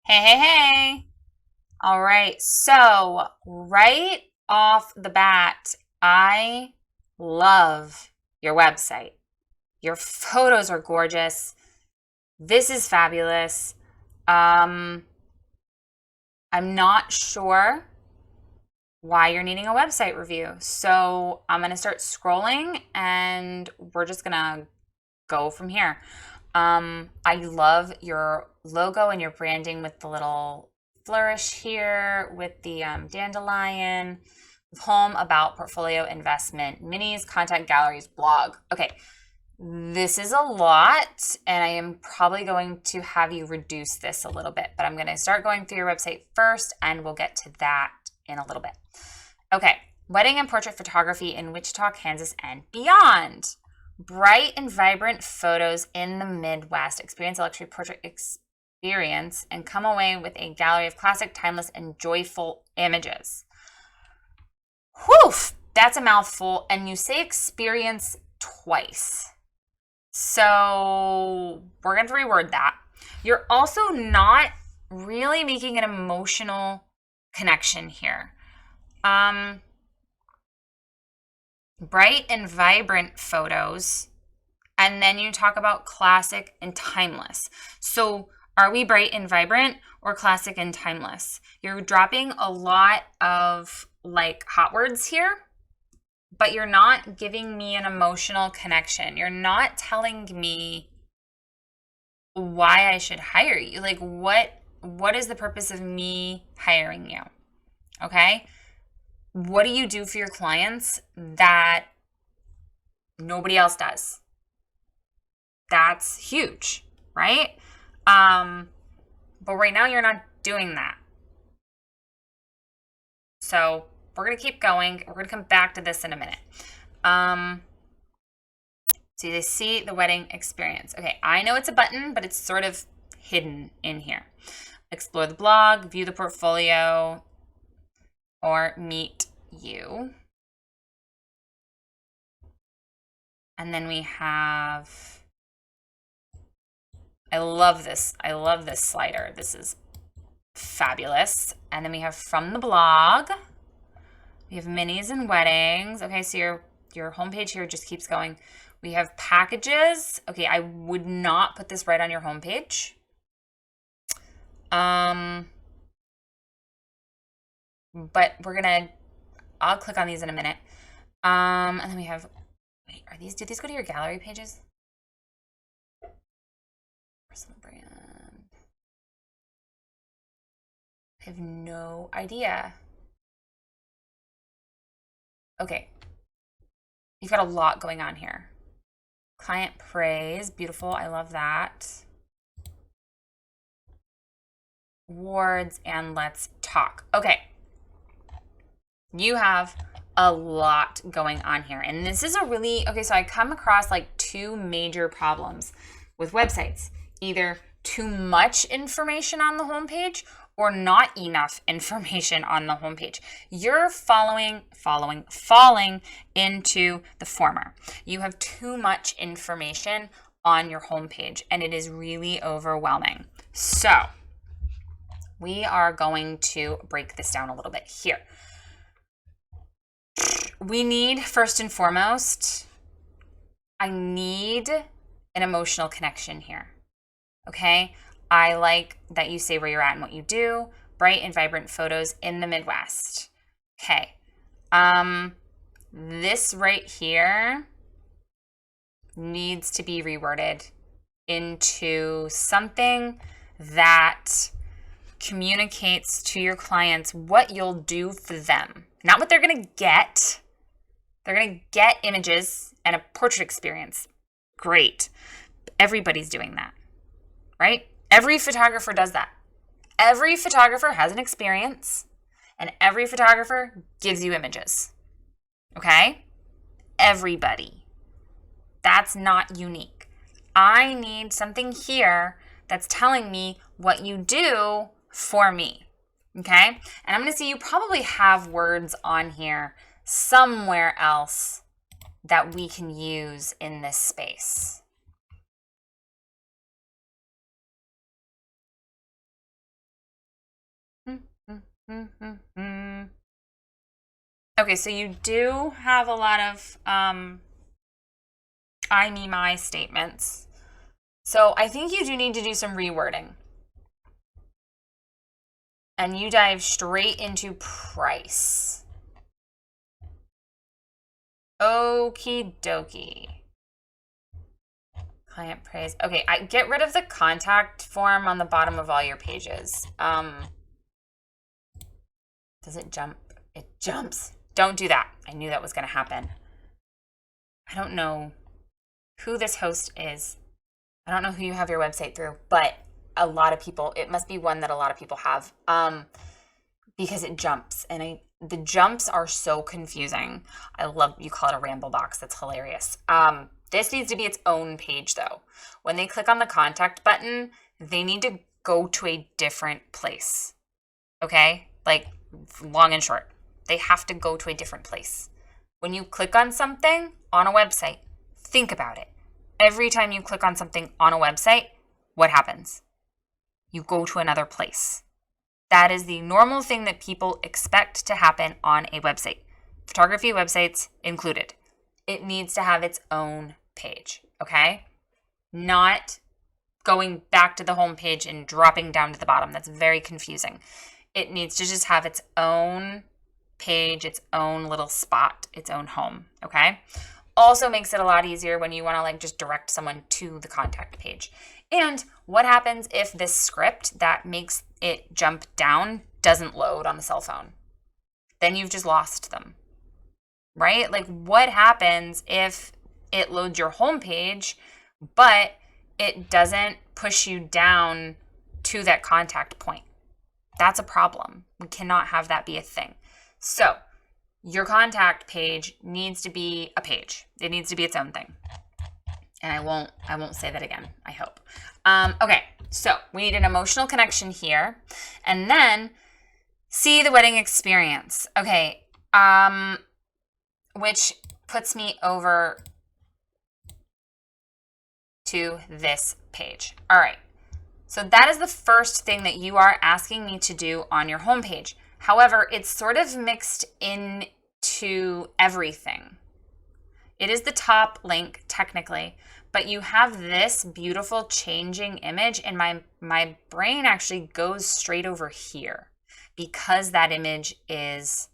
Hey, hey, hey. All right. So, right off the bat, I love your website. Your photos are gorgeous. This is fabulous. Um, I'm not sure why you're needing a website review. So, I'm going to start scrolling and we're just going to go from here. I love your logo and your branding with the little flourish here with the dandelion, home, about, portfolio, investment, minis, content, galleries, blog. Okay, this is a lot, and I am probably going to have you reduce this a little bit, but I'm going to start going through your website first, and we'll get to that in a little bit. Okay, wedding and portrait photography in Wichita, Kansas, and beyond. Bright and vibrant photos in the Midwest. Experience a luxury portrait experience and come away with a gallery of classic, timeless, and joyful images. Whew, that's a mouthful, and you say experience twice. So we're going to reword that. You're also not really making an emotional connection here. Bright and vibrant photos, and then you talk about classic and timeless. So are we bright and vibrant or classic and timeless? You're dropping a lot of like hot words here, but you're not giving me an emotional connection. You're not telling me why I should hire you. Like what is the purpose of me hiring you? Okay? What do you do for your clients that nobody else does? That's huge, right? But right now you're not doing that. So we're going to keep going. We're going to come back to this in a minute. So they see the wedding experience. Okay, I know it's a button, but it's sort of hidden in here. Explore the blog, view the portfolio, or meet you. And then we have, I love this slider. This is fabulous. And then we have from the blog. We have minis and weddings. Okay, so your homepage here just keeps going. We have packages. Okay, I would not put this right on your homepage. But I'll click on these in a minute. And then we have, wait, do these go to your gallery pages? Personal brand. I have no idea. Okay. You've got a lot going on here. Client praise, beautiful. I love that. Awards and let's talk. Okay. You have a lot going on here. And this is okay, so I come across like two major problems with websites. Either too much information on the homepage or not enough information on the homepage. You're falling into the former. You have too much information on your homepage and it is really overwhelming. So we are going to break this down a little bit here. We need, first and foremost, I need an emotional connection here. Okay? I like that you say where you're at and what you do. Bright and vibrant photos in the Midwest. Okay. This right here needs to be reworded into something that communicates to your clients what you'll do for them. Not what they're going to get. They're going to get images and a portrait experience. Great. Everybody's doing that, right? Every photographer does that. Every photographer has an experience, and every photographer gives you images. Okay? Everybody. That's not unique. I need something here that's telling me what you do for me. Okay? And I'm going to see you probably have words on here somewhere else that we can use in this space. Okay, so you do have a lot of I, me, my statements. So I think you do need to do some rewording. And you dive straight into price. Okie dokie. Client praise. Okay, I get rid of the contact form on the bottom of all your pages. Does it jump? It jumps. Don't do that. I knew that was going to happen. I don't know who this host is. I don't know who you have your website through, but a lot of people, it must be one that a lot of people have, because it jumps, and the jumps are so confusing. I love, you call it a ramble box. That's hilarious. This needs to be its own page though. When they click on the contact button, they need to go to a different place. Okay? Like, long and short, they have to go to a different place. When you click on something on a website, think about it. Every time you click on something on a website, what happens? You go to another place. That is the normal thing that people expect to happen on a website. Photography websites included. It needs to have its own page, okay? Not going back to the home page and dropping down to the bottom. That's very confusing. It needs to just have its own page, its own little spot, its own home, okay? Also makes it a lot easier when you want to like just direct someone to the contact page. And what happens if this script that makes it jump down doesn't load on the cell phone? Then you've just lost them, right? Like, what happens if it loads your home page, but it doesn't push you down to that contact point? That's a problem. We cannot have that be a thing. So your contact page needs to be a page. It needs to be its own thing. And I won't say that again, I hope. Okay, so we need an emotional connection here. And then see the wedding experience. Okay, which puts me over to this page. All right, so that is the first thing that you are asking me to do on your homepage. However, it's sort of mixed into everything. It is the top link technically, but you have this beautiful changing image, and my brain actually goes straight over here because that image is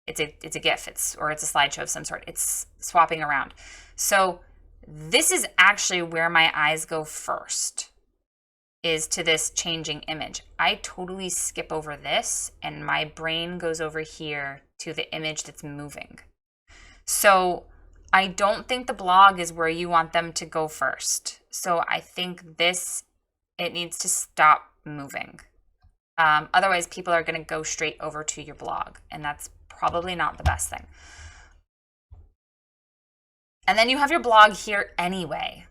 it's a GIF, it's a slideshow of some sort. It's swapping around. So this is actually where my eyes go first, is to this changing image. I totally skip over this and my brain goes over here to the image that's moving. So I don't think the blog is where you want them to go first. So I think it needs to stop moving. Otherwise, people are going to go straight over to your blog, and that's probably not the best thing. And then you have your blog here anyway.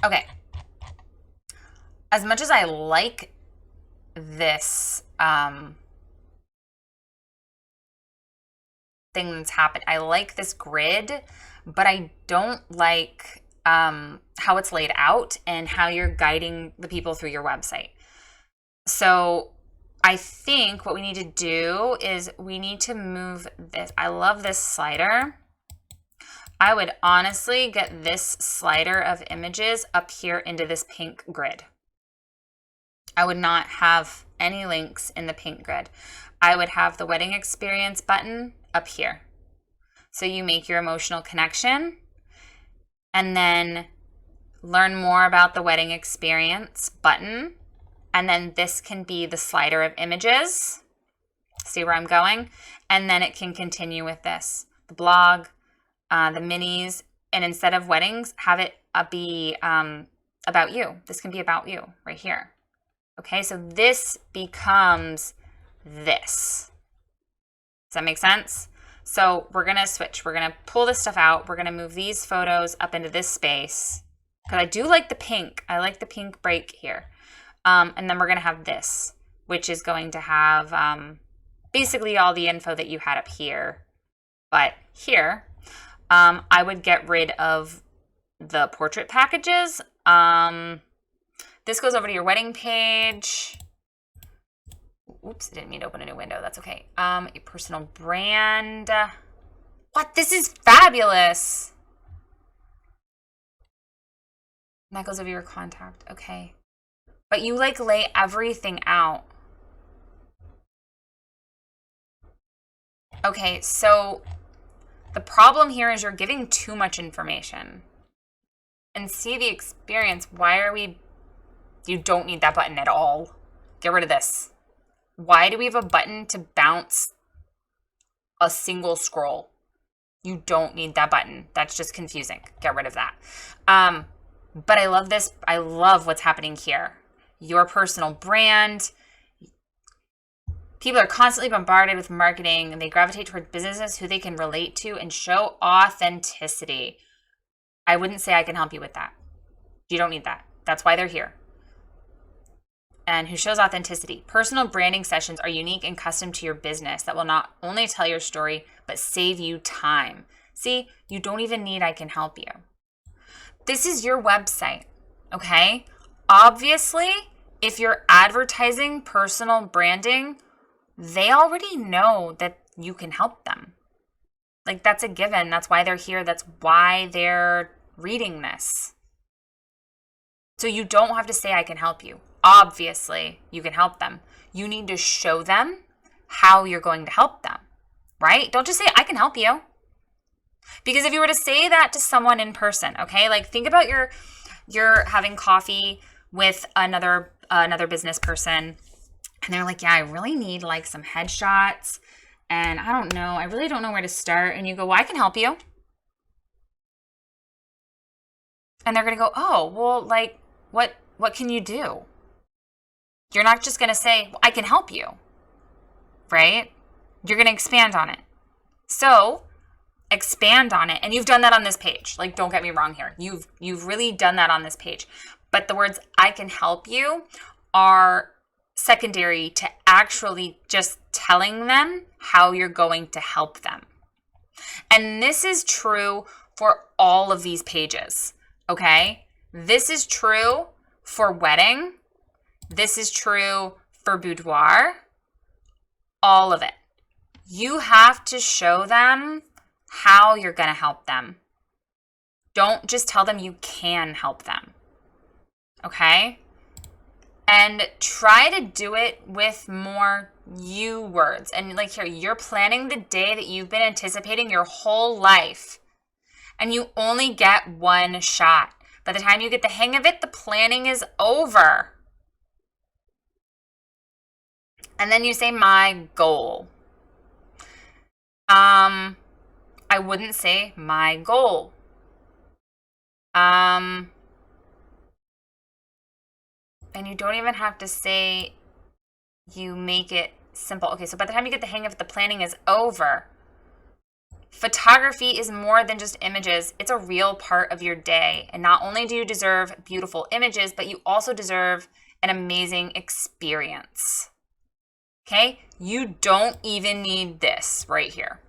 Okay. As much as I like this thing that's happened, I like this grid, but I don't like how it's laid out and how you're guiding the people through your website. So I think what we need to do is we need to move this. I love this slider. I would honestly get this slider of images up here into this pink grid. I would not have any links in the pink grid. I would have the wedding experience button up here. So you make your emotional connection and then learn more about the wedding experience button. And then this can be the slider of images. See where I'm going? And then it can continue with this, the blog, the minis, and instead of weddings, have it be about you. This can be about you right here. Okay, so this becomes this. Does that make sense? So we're gonna switch. We're gonna pull this stuff out. We're gonna move these photos up into this space because I do like the pink. I like the pink break here. And then we're gonna have this, which is going to have basically all the info that you had up here. But here, I would get rid of the portrait packages This goes over to your wedding page. Oops, I didn't mean to open a new window. That's okay. Your personal brand. What? This is fabulous. And that goes over your contact. Okay. But you like lay everything out. Okay, so the problem here is you're giving too much information. And see the experience. Why are we... You don't need that button at all. Get rid of this. Why do we have a button to bounce a single scroll? You don't need that button. That's just confusing. Get rid of that. But I love this. I love what's happening here. Your personal brand. People are constantly bombarded with marketing and they gravitate toward businesses who they can relate to and show authenticity. I wouldn't say I can help you with that. You don't need that. That's why they're here. And who shows authenticity. Personal branding sessions are unique and custom to your business that will not only tell your story, but save you time. See, you don't even need I can help you. This is your website, okay? Obviously, if you're advertising personal branding, they already know that you can help them. Like, that's a given. That's why they're here. That's why they're reading this. So you don't have to say, I can help you. Obviously, you can help them. You need to show them how you're going to help them, right? Don't just say, I can help you. Because if you were to say that to someone in person, okay, like think about you're having coffee with another business person and they're like, yeah, I really need like some headshots and I don't know, I really don't know where to start. And you go, well, I can help you. And they're going to go, oh, well, like what can you do? You're not just going to say, well, I can help you, right? You're going to expand on it. So expand on it. And you've done that on this page. Like, don't get me wrong here. You've really done that on this page. But the words I can help you are secondary to actually just telling them how you're going to help them. And this is true for all of these pages, okay? This is true for wedding. This is true for boudoir. All of it. You have to show them how you're going to help them. Don't just tell them you can help them. Okay? And try to do it with more you words. And like here, you're planning the day that you've been anticipating your whole life. And you only get one shot. By the time you get the hang of it, the planning is over. And then you say, my goal. I wouldn't say my goal. And you don't even have to say you make it simple. Okay, so by the time you get the hang of it, the planning is over. Photography is more than just images. It's a real part of your day. And not only do you deserve beautiful images, but you also deserve an amazing experience. Okay? You don't even need this right here.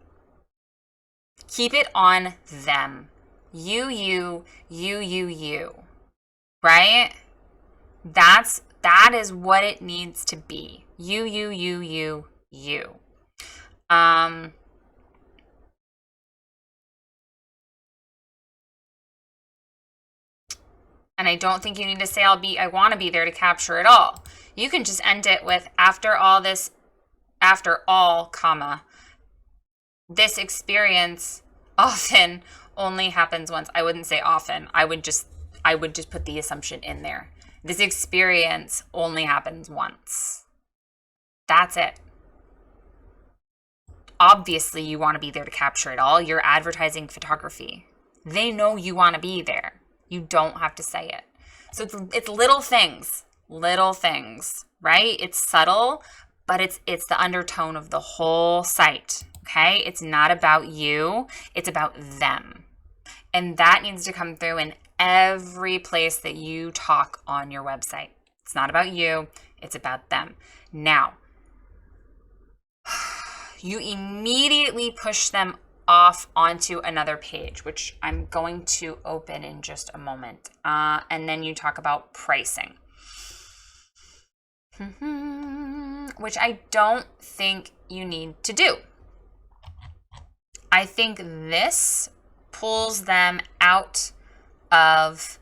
Keep it on them. You. Right? That is what it needs to be. You. And I don't think you need to say I want to be there to capture it all. You can just end it with after all, comma, this experience often only happens once. I wouldn't say often. I would just put the assumption in there. This experience only happens once. That's it. Obviously, you want to be there to capture it all. You're advertising photography. They know you want to be there. You don't have to say it. So it's little things, right? It's subtle, but it's the undertone of the whole site, okay? It's not about you. It's about them. And that needs to come through in every place that you talk on your website. It's not about you. It's about them. Now, you immediately push them off onto another page, which I'm going to open in just a moment. And then you talk about pricing. which I don't think you need to do. I think this pulls them out of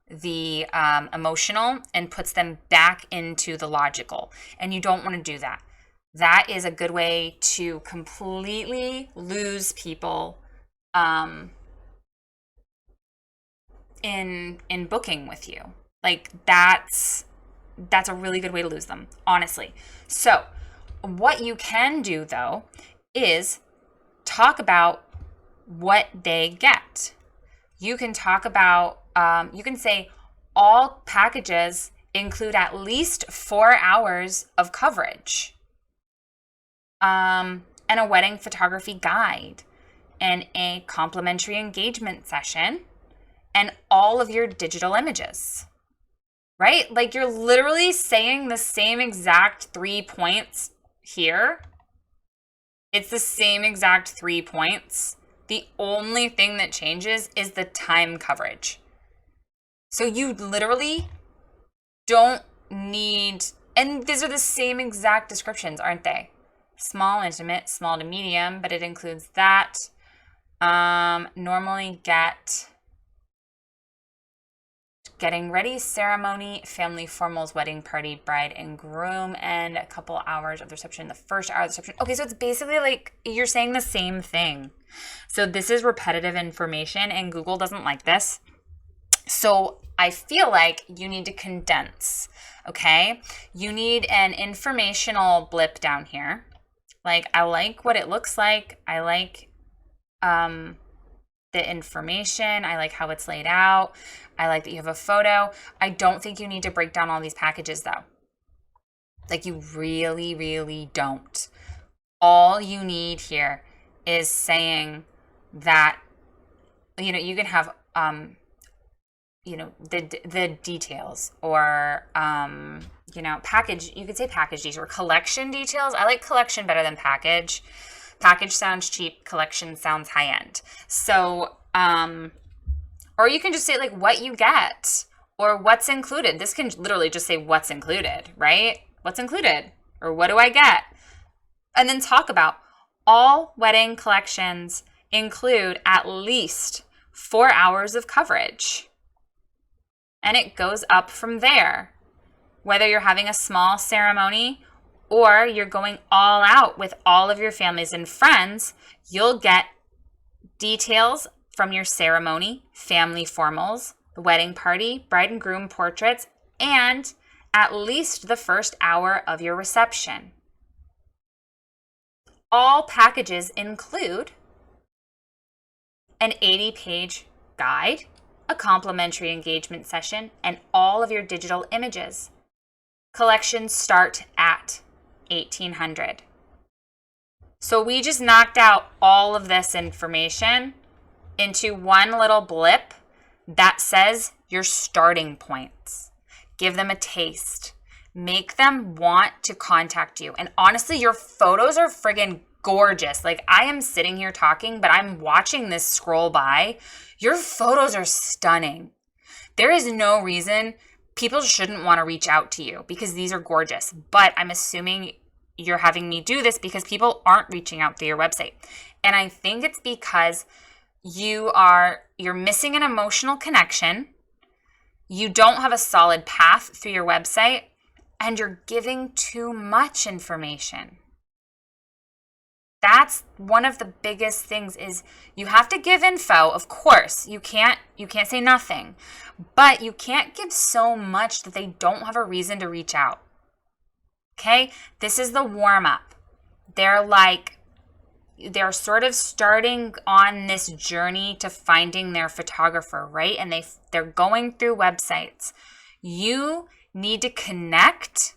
the emotional and puts them back into the logical. And you don't want to do that. That is a good way to completely lose people in booking with you. Like that's a really good way to lose them, honestly. So what you can do though is talk about what they get. You can talk about, you can say all packages include at least 4 hours of coverage, and a wedding photography guide, and a complimentary engagement session, and all of your digital images, right? Like you're literally saying the same exact 3 points here. It's the same exact 3 points. The only thing that changes is the time coverage. So you literally don't need, and these are the same exact descriptions, aren't they? Small, intimate, small to medium, but it includes that. Normally getting ready, ceremony, family formals, wedding party, bride and groom, and a couple hours of the reception, the first hour of the reception. Okay, so it's basically like you're saying the same thing. So this is repetitive information and Google doesn't like this. So I feel like you need to condense, okay? You need an informational blip down here. Like, I like what it looks like. I like the information. I like how it's laid out. I like that you have a photo. I don't think you need to break down all these packages though. Like you really, really don't. All you need here is saying that, you can have, the details or, package, you could say package details or collection details. I like collection better than package. Package sounds cheap. Collection sounds high end. So, or you can just say like what you get or what's included. This can literally just say what's included, right? What's included or what do I get? And then talk about all wedding collections include at least 4 hours of coverage. And it goes up from there. Whether you're having a small ceremony or you're going all out with all of your families and friends, you'll get details from your ceremony, family formals, the wedding party, bride and groom portraits, and at least the first hour of your reception. All packages include an 80-page guide, a complimentary engagement session, and all of your digital images. Collections start at $1,800. So we just knocked out all of this information into one little blip that says your starting points. Give them a taste. Make them want to contact you. And honestly, your photos are friggin' gorgeous. Like I am sitting here talking, but I'm watching this scroll by. Your photos are stunning. There is no reason people shouldn't want to reach out to you because these are gorgeous. But I'm assuming you're having me do this because people aren't reaching out through your website. And I think it's because you're missing an emotional connection. You don't have a solid path through your website and you're giving too much information. That's one of the biggest things is you have to give info. Of course, you can't say nothing, but you can't give so much that they don't have a reason to reach out. Okay? This is the warm up. They're sort of starting on this journey to finding their photographer, right? And they're going through websites. You need to connect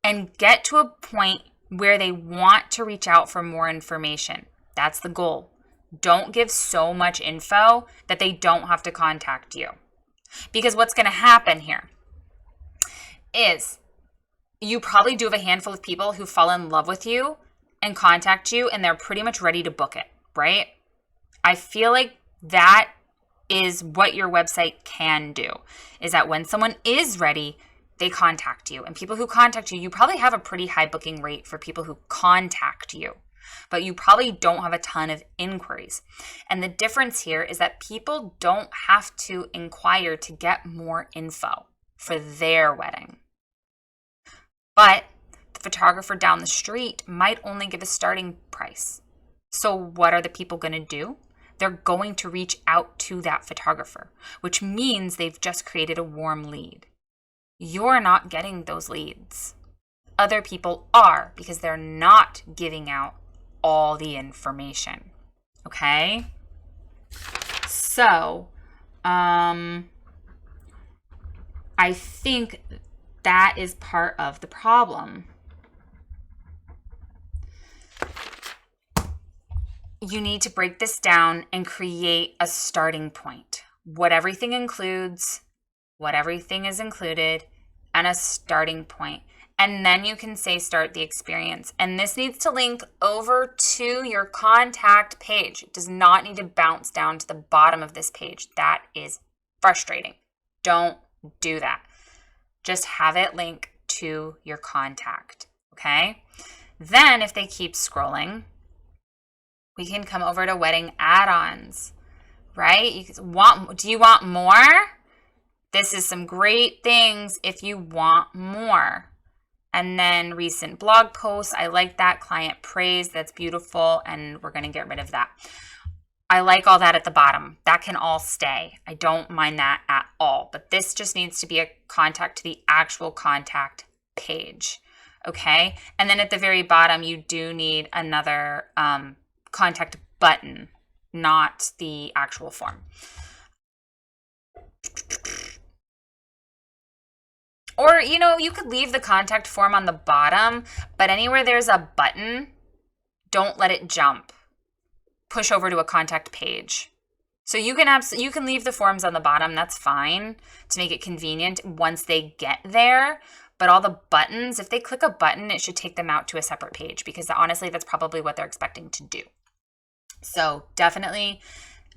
and get to a point where they want to reach out for more information. That's the goal. Don't give so much info that they don't have to contact you. Because what's going to happen here is you probably do have a handful of people who fall in love with you and contact you and they're pretty much ready to book it, right? I feel like that is what your website can do, is that when someone is ready, they contact you. And people who contact you, you probably have a pretty high booking rate for people who contact you, but you probably don't have a ton of inquiries. And the difference here is that people don't have to inquire to get more info for their wedding. But the photographer down the street might only give a starting price. So what are the people going to do? They're going to reach out to that photographer, which means they've just created a warm lead. You're not getting those leads. Other people are, because they're not giving out all the information. Okay? So, I think that is part of the problem. You need to break this down and create a starting point. What everything includes, what everything is included, and a starting point. And then you can say start the experience. And this needs to link over to your contact page. It does not need to bounce down to the bottom of this page. That is frustrating. Don't do that. Just have it link to your contact, okay? Then if they keep scrolling, we can come over to wedding add-ons, right? Do you want more? This is some great things if you want more. And then recent blog posts. I like that. Client praise. That's beautiful. And we're going to get rid of that. I like all that at the bottom. That can all stay. I don't mind that at all. But this just needs to be a contact to the actual contact page. Okay. And then at the very bottom, you do need another contact button, not the actual form. Or, you could leave the contact form on the bottom, but anywhere there's a button, don't let it jump. Push over to a contact page. So you can leave the forms on the bottom, that's fine, to make it convenient once they get there. But all the buttons, if they click a button, it should take them out to a separate page, because honestly, that's probably what they're expecting to do. So definitely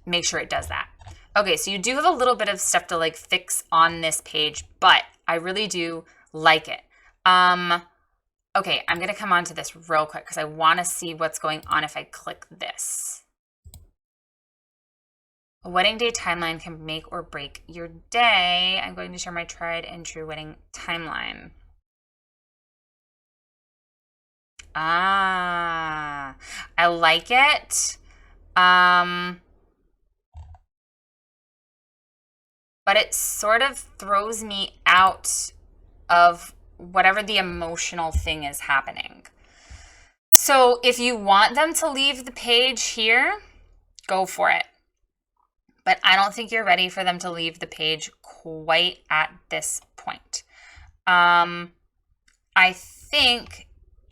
make sure it does that. Okay, so you do have a little bit of stuff to fix on this page, but I really do like it. Okay, I'm going to come on to this real quick because I want to see what's going on if I click this. A wedding day timeline can make or break your day. I'm going to share my tried and true wedding timeline. I like it. But it sort of throws me out of whatever the emotional thing is happening. So if you want them to leave the page here, go for it. But I don't think you're ready for them to leave the page quite at this point. I think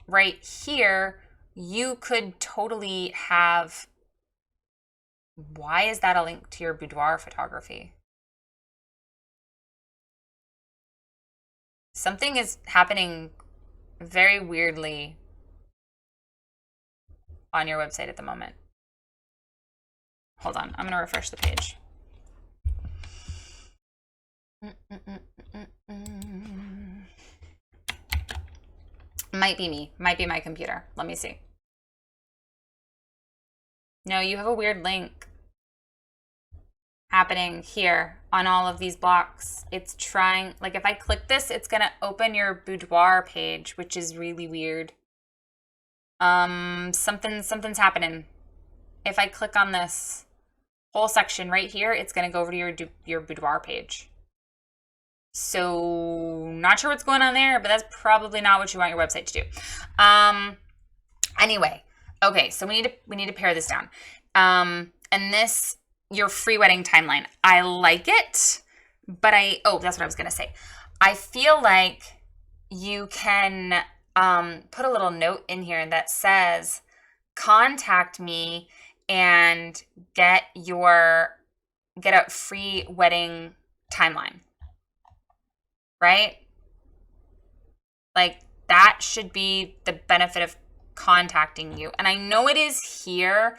right here, you could totally have, why is that a link to your boudoir photography? Something is happening very weirdly on your website at the moment. Hold on, I'm going to refresh the page. Might be me. Might be my computer. Let me see. No, you have a weird link happening here on all of these blocks. It's trying, if I click this, it's going to open your boudoir page, which is really weird. Something's happening. If I click on this whole section right here, it's going to go over to your boudoir page. So not sure what's going on there, but that's probably not what you want your website to do. Anyway, okay, so we need to pare this down. And this, your free wedding timeline, I like it, but that's what I was going to say. I feel like you can put a little note in here that says, contact me and get a free wedding timeline, right? That should be the benefit of contacting you. And I know it is here,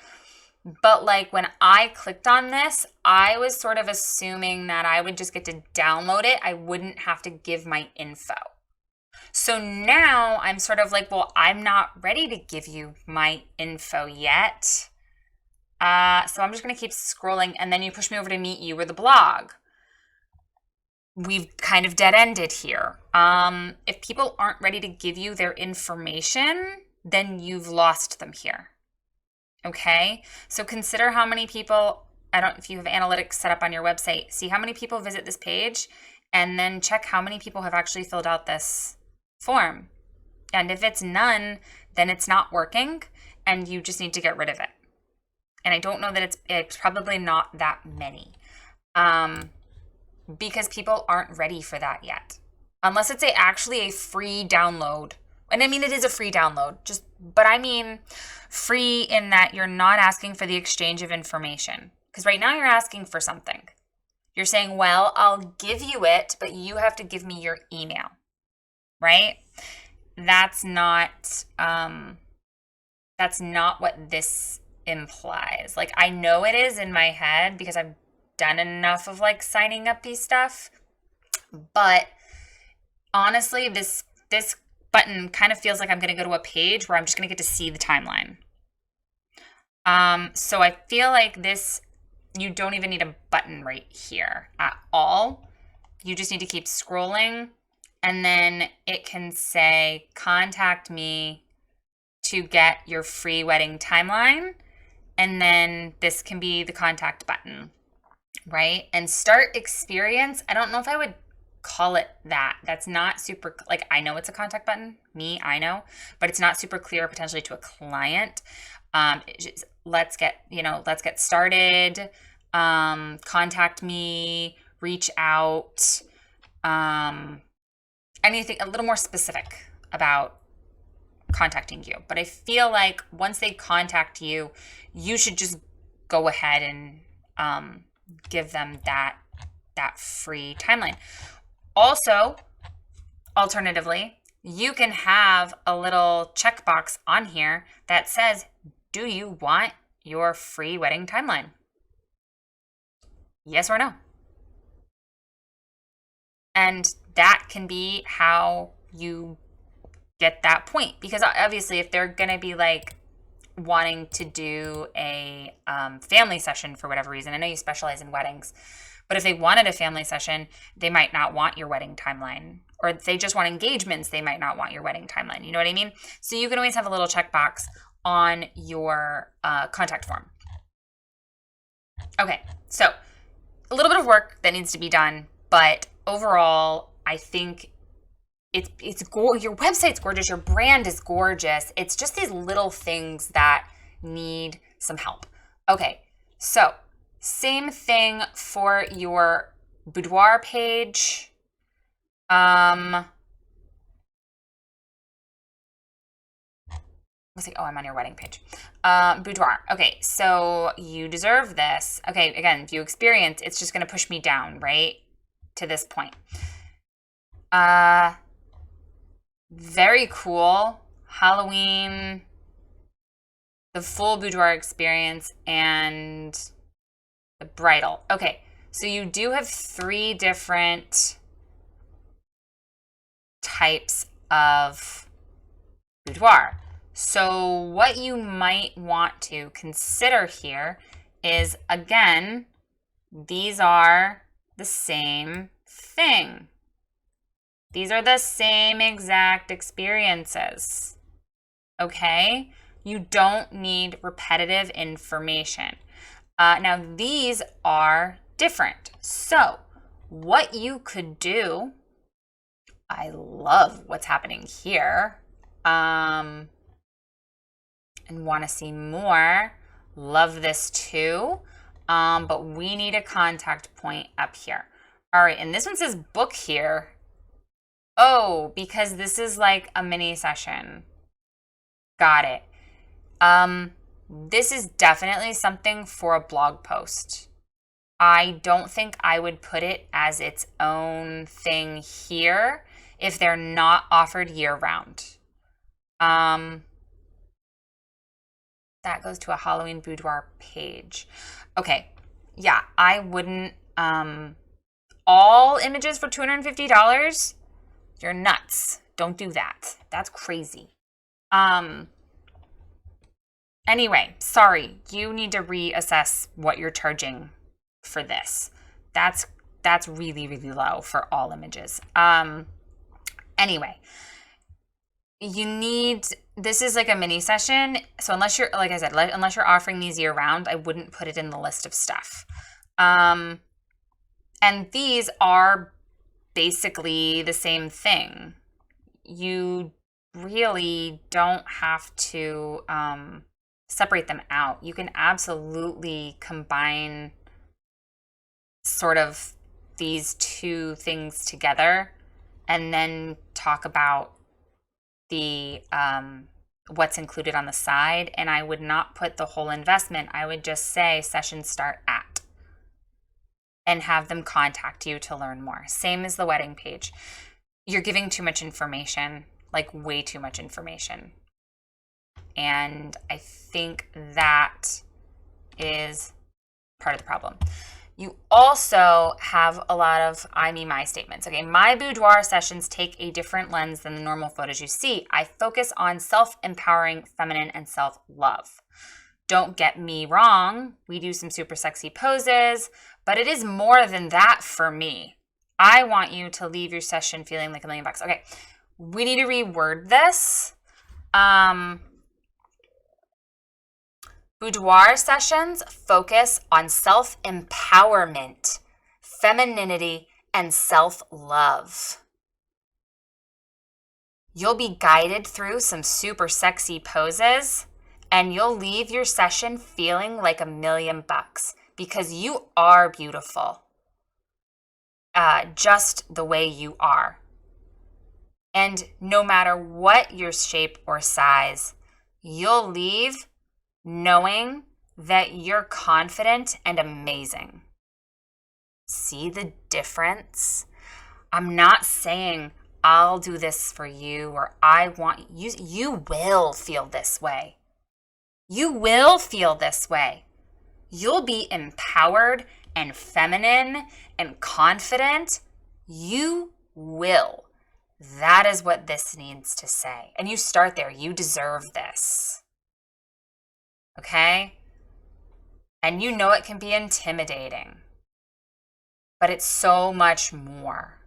But like when I clicked on this, I was sort of assuming that I would just get to download it. I wouldn't have to give my info. So now I'm sort of like, well, I'm not ready to give you my info yet. So I'm just going to keep scrolling, and then you push me over to meet you or the blog. We've kind of dead-ended here. If people aren't ready to give you their information, then you've lost them here. Okay, so consider how many people, I don't know if you have analytics set up on your website, see how many people visit this page, and then check how many people have actually filled out this form. And if it's none, then it's not working and you just need to get rid of it. And I don't know that it's probably not that many, because people aren't ready for that yet. Unless it's actually a free download. And I mean, it is a free download, but I mean free in that you're not asking for the exchange of information. Because right now you're asking for something. You're saying, well, I'll give you it, but you have to give me your email, right? That's not what this implies. Like, I know it is in my head because I've done enough of like signing up these stuff, but honestly, this button kind of feels like I'm going to go to a page where I'm just going to get to see the timeline. So I feel like this, you don't even need a button right here at all. You just need to keep scrolling, and then it can say, contact me to get your free wedding timeline. And then this can be the contact button, right? And start experience. I don't know if I would call it that. That's not super, like, I know it's a contact button, I know, but it's not super clear potentially to a client. Let's get started. Contact me, reach out, anything a little more specific about contacting you. But I feel like once they contact you, you should just go ahead and give them that free timeline. Also, alternatively, you can have a little checkbox on here that says, do you want your free wedding timeline? Yes or no? And that can be how you get that point. Because obviously, if they're going to be like wanting to do a family session for whatever reason, I know you specialize in weddings, but if they wanted a family session, they might not want your wedding timeline. Or if they just want engagements, they might not want your wedding timeline. You know what I mean? So you can always have a little checkbox on your contact form. Okay, so a little bit of work that needs to be done, but overall, I think your website's gorgeous, your brand is gorgeous. It's just these little things that need some help. Okay, so same thing for your boudoir page. Let's see. Oh, I'm on your wedding page. Boudoir. Okay, so you deserve this. Okay, again, view experience, it's just going to push me down, right, to this point. Very cool. Halloween, the full boudoir experience, and the bridal. Okay, so you do have 3 different types of boudoir. So what you might want to consider here is, again, these are the same thing. These are the same exact experiences, okay? You don't need repetitive information. Now, these are different. So what you could do, I love what's happening here, and want to see more. Love this too, but we need a contact point up here. All right, and this one says book here. Oh, because this is like a mini session. Got it. This is definitely something for a blog post. I don't think I would put it as its own thing here if they're not offered year-round. That goes to a Halloween boudoir page. Okay, yeah, I wouldn't, all images for $250? You're nuts. Don't do that. That's crazy. Anyway, sorry, you need to reassess what you're charging for this. That's really, really low for all images. Anyway, this is like a mini session. So unless you're, like I said, unless you're offering these year round, I wouldn't put it in the list of stuff. And these are basically the same thing. You really don't have to separate them out. You can absolutely combine sort of these two things together and then talk about the what's included on the side. And I would not put the whole investment. I would just say sessions start at and have them contact you to learn more. Same as the wedding page. You're giving too much information, like way too much information. And I think that is part of the problem. You also have a lot of I, me, my statements. Okay, my boudoir sessions take a different lens than the normal photos you see. I focus on self-empowering, feminine, and self-love. Don't get me wrong, we do some super sexy poses, but it is more than that for me. I want you to leave your session feeling like $1 million. Okay, we need to reword this. Boudoir sessions focus on self-empowerment, femininity, and self-love. You'll be guided through some super sexy poses, and you'll leave your session feeling like $1 million because you are beautiful, just the way you are. And no matter what your shape or size, you'll leave knowing that you're confident and amazing. See the difference? I'm not saying I'll do this for you or I want you. You will feel this way. You will feel this way. You'll be empowered and feminine and confident. You will. That is what this needs to say. And you start there. You deserve this. Okay? And you know it can be intimidating, but it's so much more,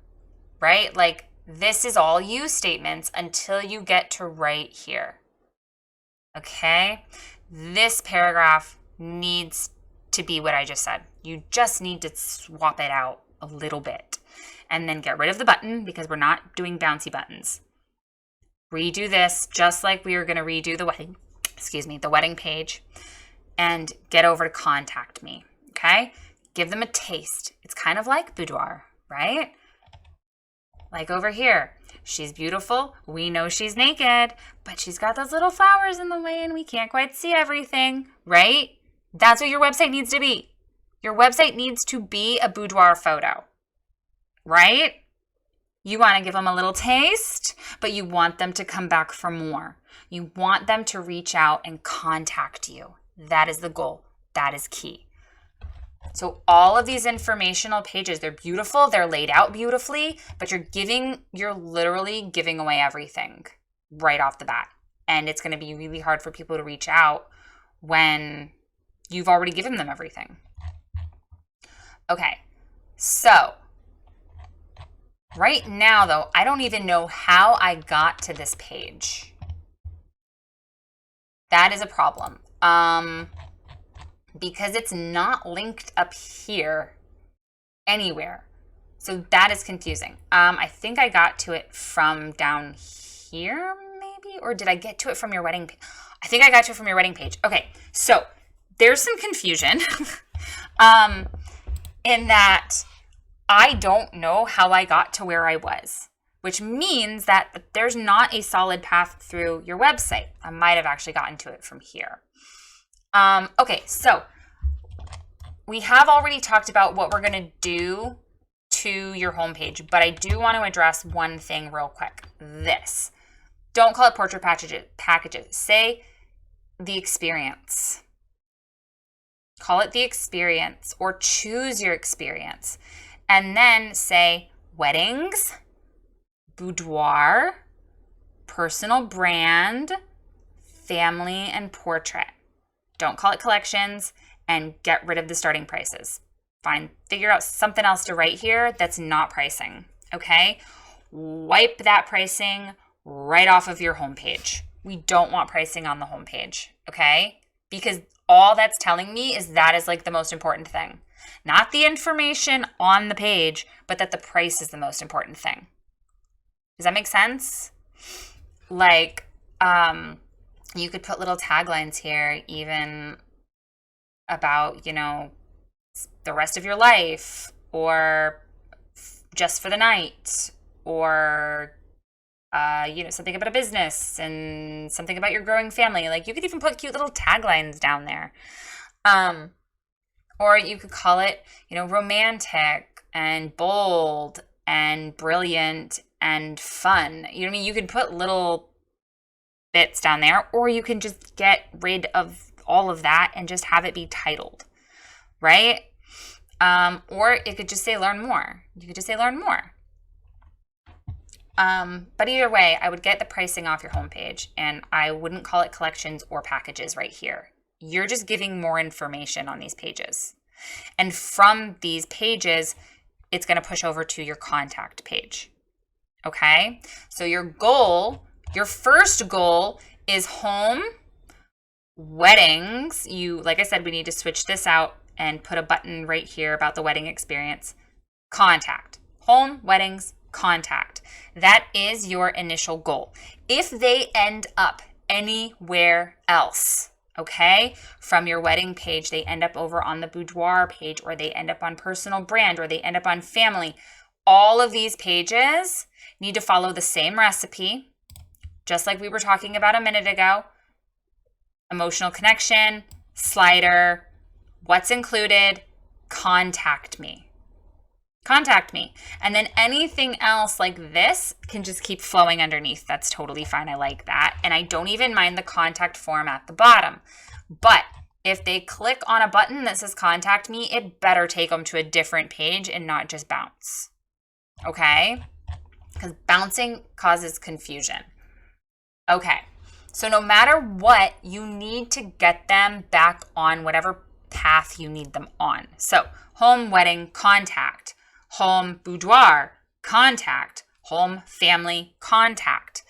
right? Like this is all you statements until you get to right here. Okay? This paragraph needs to be what I just said. You just need to swap it out a little bit and then get rid of the button because we're not doing bouncy buttons. Redo this just like we were going to redo the wedding page, and get over to contact me, okay? Give them a taste. It's kind of like boudoir, right? Like over here, she's beautiful. We know she's naked, but she's got those little flowers in the way and we can't quite see everything, right? That's what your website needs to be. Your website needs to be a boudoir photo, right? You want to give them a little taste, but you want them to come back for more. You want them to reach out and contact you. That is the goal. That is key. So all of these informational pages, they're beautiful. They're laid out beautifully, but you're literally giving away everything right off the bat. And it's going to be really hard for people to reach out when you've already given them everything. Okay. So right now though, I don't even know how I got to this page. That is a problem. Because it's not linked up here anywhere. So that is confusing. I think I got to it from down here maybe, or did I get to it from your wedding page? I think I got to it from your wedding page. Okay, so there's some confusion in that I don't know how I got to where I was, which means that there's not a solid path through your website. I might have actually gotten to it from here. Okay, so we have already talked about what we're going to do to your homepage, but I do want to address one thing real quick. This. Don't call it portrait packages. Say the experience. Call it the experience or choose your experience. And then say weddings, boudoir, personal brand, family, and portrait. Don't call it collections and get rid of the starting prices. Figure out something else to write here that's not pricing, okay? Wipe that pricing right off of your homepage. We don't want pricing on the homepage, okay? Because all that's telling me is that is like the most important thing. Not the information on the page, but that the price is the most important thing. Does that make sense? Like, you could put little taglines here, even about, the rest of your life, or just for the night, or something about a business and something about your growing family. Like, you could even put cute little taglines down there. Or you could call it, romantic and bold and brilliant and fun. You know what I mean? You could put little bits down there, or you can just get rid of all of that and just have it be titled, right? Or it could just say learn more. You could just say learn more. But either way, I would get the pricing off your homepage, and I wouldn't call it collections or packages right here. You're just giving more information on these pages. And from these pages, it's going to push over to your contact page. Okay? So your first goal is home, weddings. Like I said, we need to switch this out and put a button right here about the wedding experience. Contact. Home, weddings, contact. That is your initial goal. If they end up anywhere else, okay, from your wedding page, they end up over on the boudoir page, or they end up on personal brand, or they end up on family, all of these pages need to follow the same recipe, just like we were talking about a minute ago. Emotional connection, slider, what's included, contact me. Contact me. And then anything else like this can just keep flowing underneath. That's totally fine. I like that. And I don't even mind the contact form at the bottom. But if they click on a button that says contact me, it better take them to a different page and not just bounce. Okay? Because bouncing causes confusion. Okay. So no matter what, you need to get them back on whatever path you need them on. So home, wedding, contact. Home, boudoir, contact. Home, family, contact.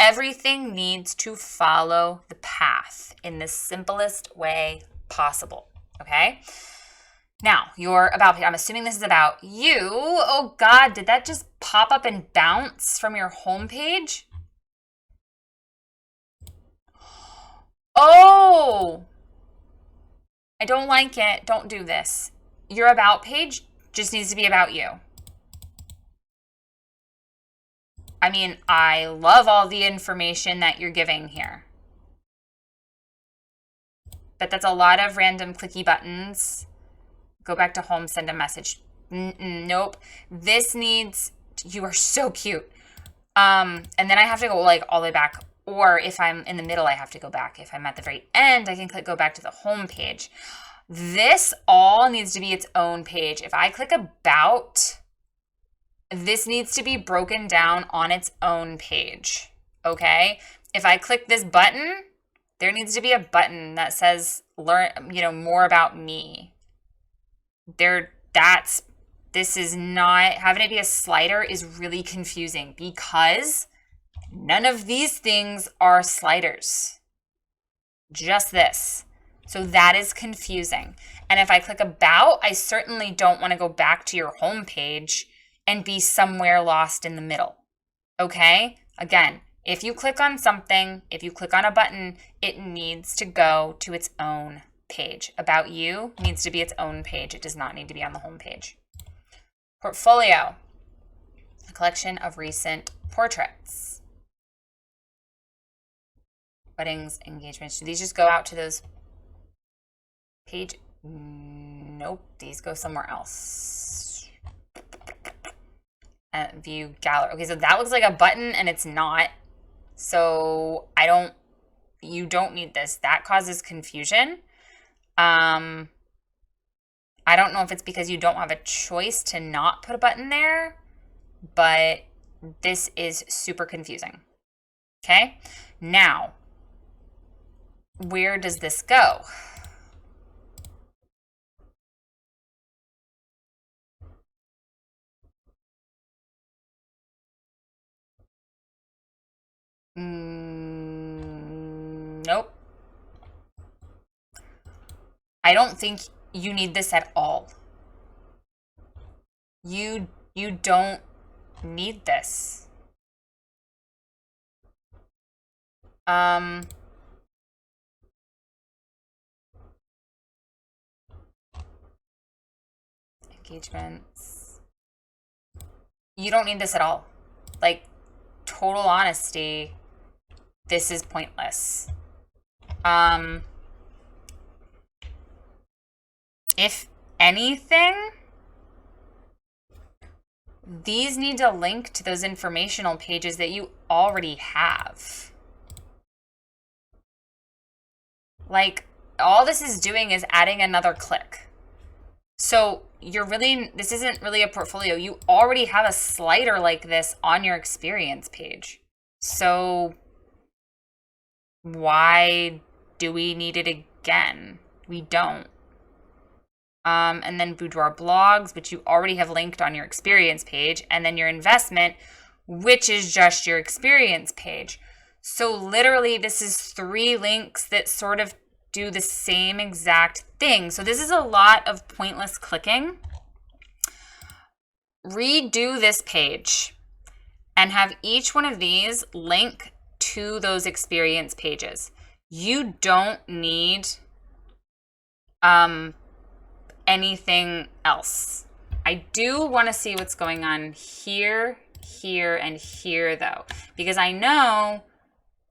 Everything needs to follow the path in the simplest way possible, okay? Now, your about page, I'm assuming this is about you. Oh God, did that just pop up and bounce from your home page? Oh, I don't like it. Don't do this. Your about page just needs to be about you. I mean, I love all the information that you're giving here, but that's a lot of random clicky buttons. Go back to home, send a message. Nope. This needs, you are so cute. And then I have to go like all the way back, or if I'm in the middle, I have to go back. If I'm at the very end, I can click go back to the home page. This all needs to be its own page. If I click about, this needs to be broken down on its own page, okay? If I click this button, there needs to be a button that says learn, more about me. This is not, having it be a slider is really confusing because none of these things are sliders. Just this. So that is confusing. And if I click about, I certainly don't want to go back to your home page and be somewhere lost in the middle. Okay? Again, if you click on something, if you click on a button, it needs to go to its own page. About you needs to be its own page. It does not need to be on the home page. Portfolio, a collection of recent portraits. Weddings, engagements. Do these just go out to those page? Nope, these go somewhere else. View gallery. Okay, so that looks like a button and it's not. So I don't you don't need this. That causes confusion. I don't know if it's because you don't have a choice to not put a button there, but this is super confusing. Okay, now, where does this go? Nope. I don't think you need this at all. You don't need this. Engagements. You don't need this at all. Like, total honesty, this is pointless. If anything, these need to link to those informational pages that you already have. Like, all this is doing is adding another click. So this isn't really a portfolio. You already have a slider like this on your experience page. So why do we need it again? We don't. And then boudoir blogs, which you already have linked on your experience page, and then your investment, which is just your experience page. So literally this is 3 links that sort of do the same exact thing. So this is a lot of pointless clicking. Redo this page and have each one of these link to those experience pages. You don't need anything else. I do want to see what's going on here, here, and here though, because I know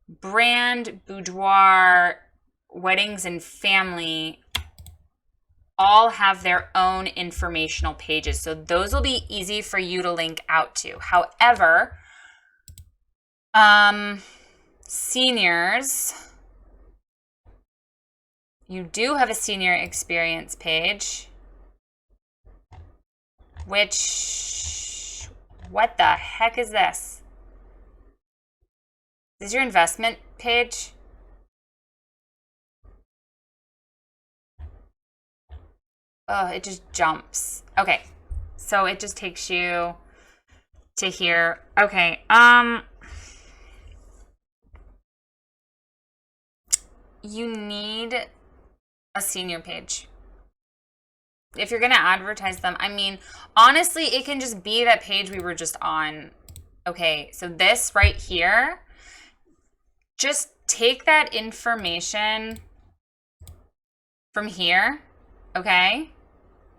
brand, boudoir, weddings and family all have their own informational pages. So those will be easy for you to link out to. However, seniors, you do have a senior experience page, which, what the heck is this? Is this your investment page? Oh, it just jumps. Okay, so it just takes you to here. Okay, you need a senior page. If you're gonna advertise them, I mean, honestly, it can just be that page we were just on. Okay, so this right here, just take that information from here, okay?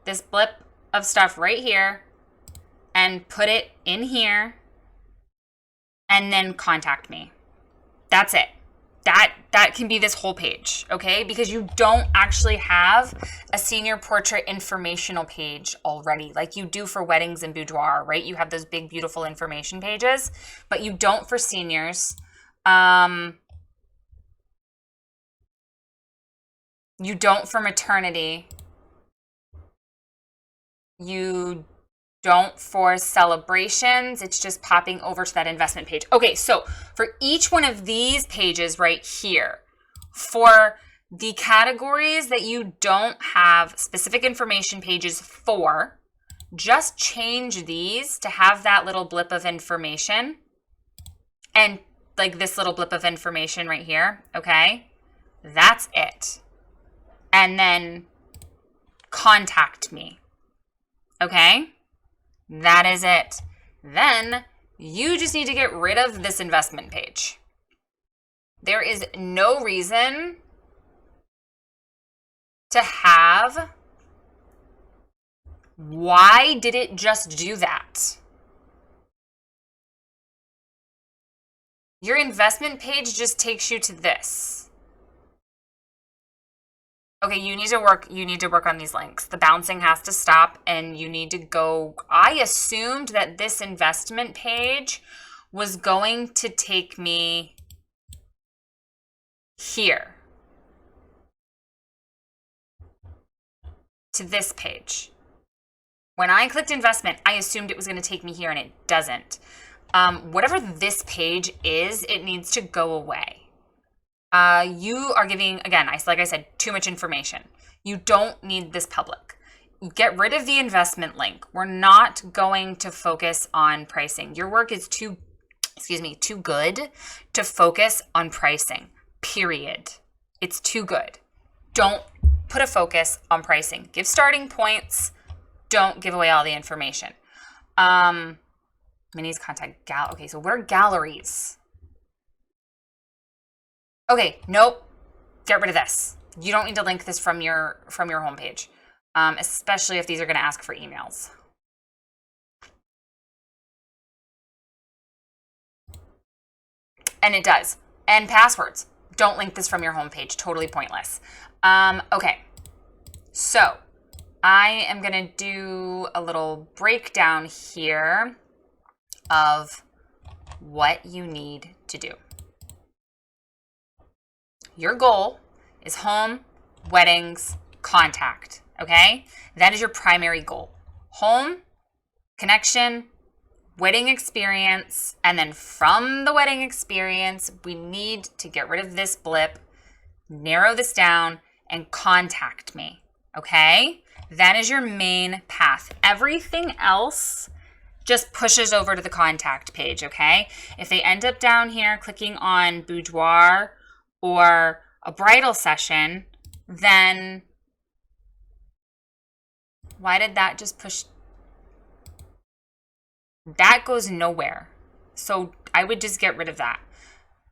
This blip of stuff right here, and put it in here, and then contact me. That's it. That can be this whole page, okay? Because you don't actually have a senior portrait informational page already, like you do for weddings and boudoir, right? You have those big, beautiful information pages, but you don't for seniors. You don't for maternity. You don't for celebrations. It's just popping over to that investment page. Okay, so for each one of these pages right here, for the categories that you don't have specific information pages for, just change these to have that little blip of information and like this little blip of information right here, okay? That's it. And then contact me, okay? That is it. Then you just need to get rid of this investment page. There is no reason to have. Why did it just do that? Your investment page just takes you to this. Okay, you need to work on these links. The bouncing has to stop and you need to go. I assumed that this investment page was going to take me here to this page. When I clicked investment, I assumed it was going to take me here, and it doesn't. Whatever this page is, it needs to go away. You are giving, again, like I said, too much information. You don't need this public. Get rid of the investment link. We're not going to focus on pricing. Your work is too good to focus on pricing, period. It's too good. Don't put a focus on pricing. Give starting points. Don't give away all the information. Minis contact okay, so what are galleries? Okay, nope. Get rid of this. You don't need to link this from your homepage, especially if these are going to ask for emails. And it does. And passwords. Don't link this from your homepage. Totally pointless. Okay. So I am going to do a little breakdown here of what you need to do. Your goal is home, weddings, contact, okay? That is your primary goal. Home, connection, wedding experience, and then from the wedding experience, we need to get rid of this blip, narrow this down, and contact me, okay? That is your main path. Everything else just pushes over to the contact page, okay? If they end up down here clicking on boudoir or a bridal session, then why did that just push? That goes nowhere. So I would just get rid of that.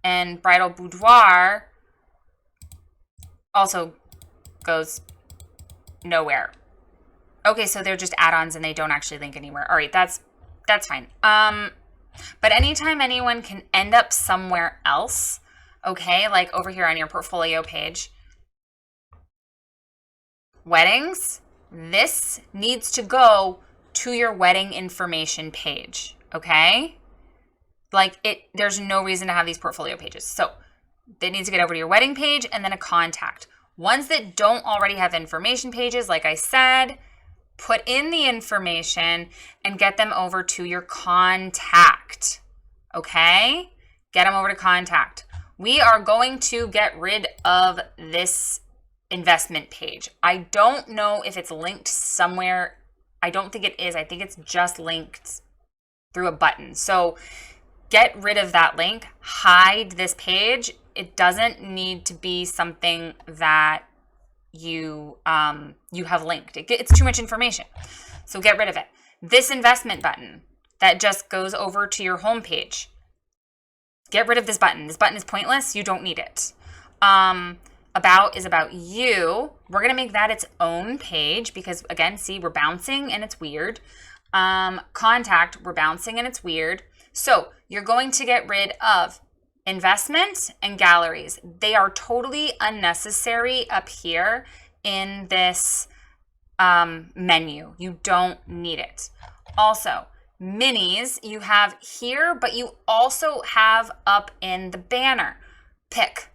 And bridal boudoir also goes nowhere. Okay, so they're just add-ons and they don't actually link anywhere. All right, that's fine. But anytime anyone can end up somewhere else, okay, like over here on your portfolio page, weddings, this needs to go to your wedding information page, okay? Like there's no reason to have these portfolio pages. So it needs to get over to your wedding page and then a contact. Ones that don't already have information pages, like I said, put in the information and get them over to your contact, okay? Get them over to contact. We are going to get rid of this investment page. I don't know if it's linked somewhere. I don't think it is. I think it's just linked through a button. So get rid of that link. Hide this page. It doesn't need to be something that you have linked. It's too much information. So get rid of it. This investment button that just goes over to your homepage. Get rid of this button. This button is pointless. You don't need it. About is about you. We're going to make that its own page because, again, see, we're bouncing and it's weird. Contact, we're bouncing and it's weird. So you're going to get rid of investment and galleries. They are totally unnecessary up here in this menu. You don't need it. Also, minis you have here, but you also have up in the banner. Pick.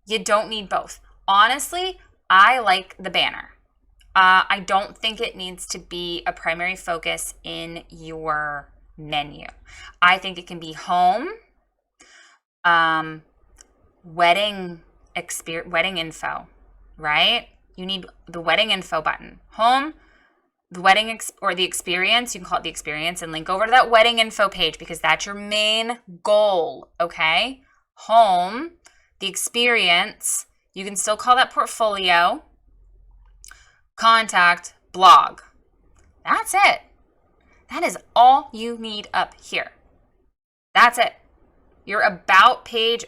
You don't need both. Honestly, I like the banner. I don't think it needs to be a primary focus in your menu. I think it can be home, wedding info, right? You need the wedding info button. Home, the wedding or the experience, you can call it the experience, and link over to that wedding info page because that's your main goal, okay? Home, the experience, you can still call that portfolio, contact, blog. That's it. That is all you need up here. That's it. Your about page,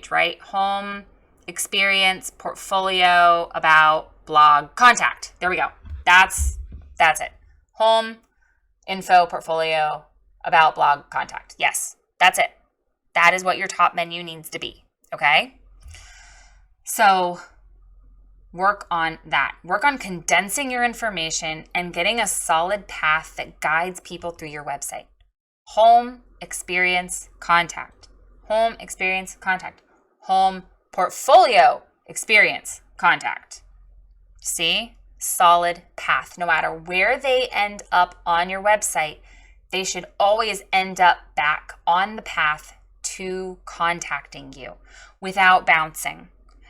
right? Home, experience, portfolio, about, blog, contact. There we go. That's it. Home, info, portfolio, about, blog, contact. Yes, that's it. That is what your top menu needs to be, okay? So work on that. Work on condensing your information and getting a solid path that guides people through your website. Home, experience, contact. Home, experience, contact. Home, portfolio, experience, contact. See? Solid path. No matter where they end up on your website, they should always end up back on the path to contacting you without bouncing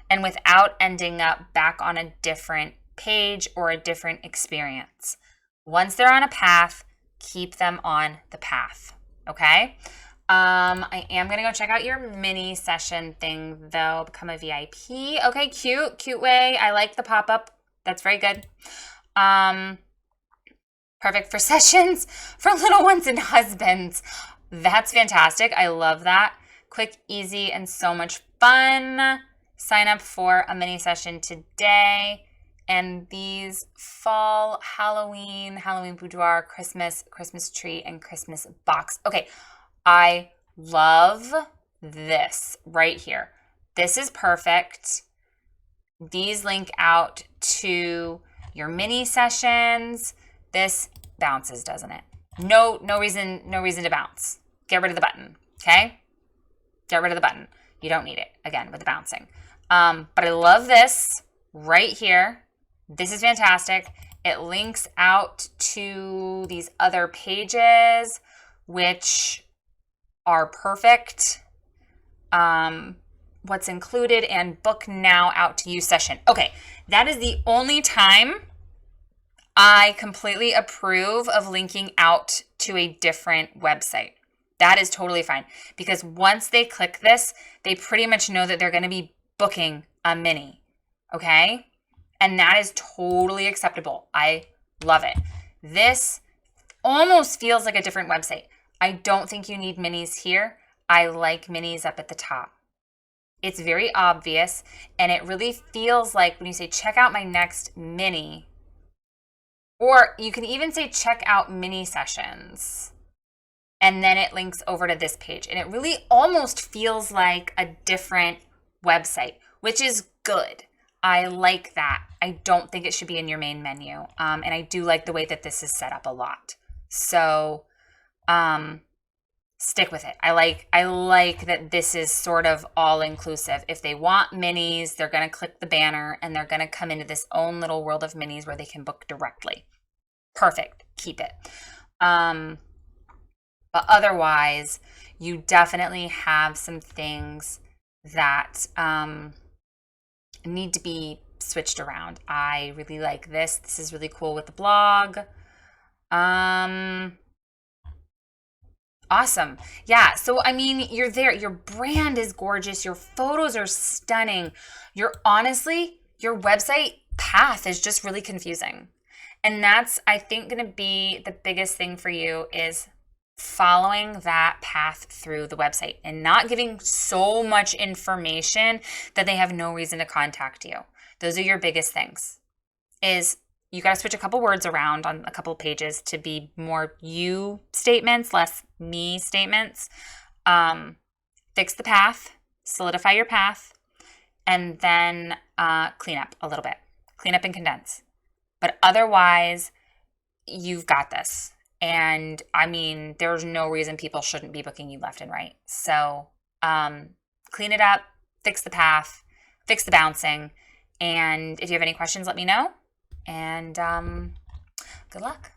and without ending up back on a different page or a different experience. Once they're on a path, keep them on the path. Okay? I am going to go check out your mini session thing though. Become a VIP. Okay, cute way. I like the pop-up. That's very good. Perfect for sessions for little ones and husbands. That's fantastic. I love that. Quick, easy, and so much fun. Sign up for a mini session today. And these fall, Halloween boudoir, Christmas tree, and Christmas box. Okay, I love this right here. This is perfect. These link out to your mini sessions. This bounces, doesn't it? No reason to bounce. Get rid of the button, okay? Get rid of the button. You don't need it, again, with the bouncing. But I love this right here. This is fantastic. It links out to these other pages, which are perfect. What's included and book now out to you session. Okay, that is the only time I completely approve of linking out to a different website. That is totally fine because once they click this, they pretty much know that they're going to be booking a mini. Okay? And that is totally acceptable. I love it. This almost feels like a different website. I don't think you need minis here. I like minis up at the top. It's very obvious, and it really feels like when you say, check out my next mini, or you can even say, check out mini sessions, and then it links over to this page. And it really almost feels like a different website, which is good. I like that. I don't think it should be in your main menu. And I do like the way that this is set up a lot. So, stick with it. I like that this is sort of all inclusive. If they want minis, they're going to click the banner and they're going to come into this own little world of minis where they can book directly. Perfect. Keep it. But otherwise, you definitely have some things that need to be switched around. I really like this. This is really cool with the blog. Awesome. Yeah. So, I mean, you're there. Your brand is gorgeous. Your photos are stunning. Your website path is just really confusing. And that's, I think, going to be the biggest thing for you is following that path through the website and not giving so much information that they have no reason to contact you. Those are your biggest things. Is you got to switch a couple words around on a couple pages to be more you statements, less me statements. Fix the path, solidify your path, and then clean up a little bit. Clean up and condense. But otherwise, you've got this. And I mean, there's no reason people shouldn't be booking you left and right. So clean it up, fix the path, fix the bouncing. And if you have any questions, let me know. And good luck.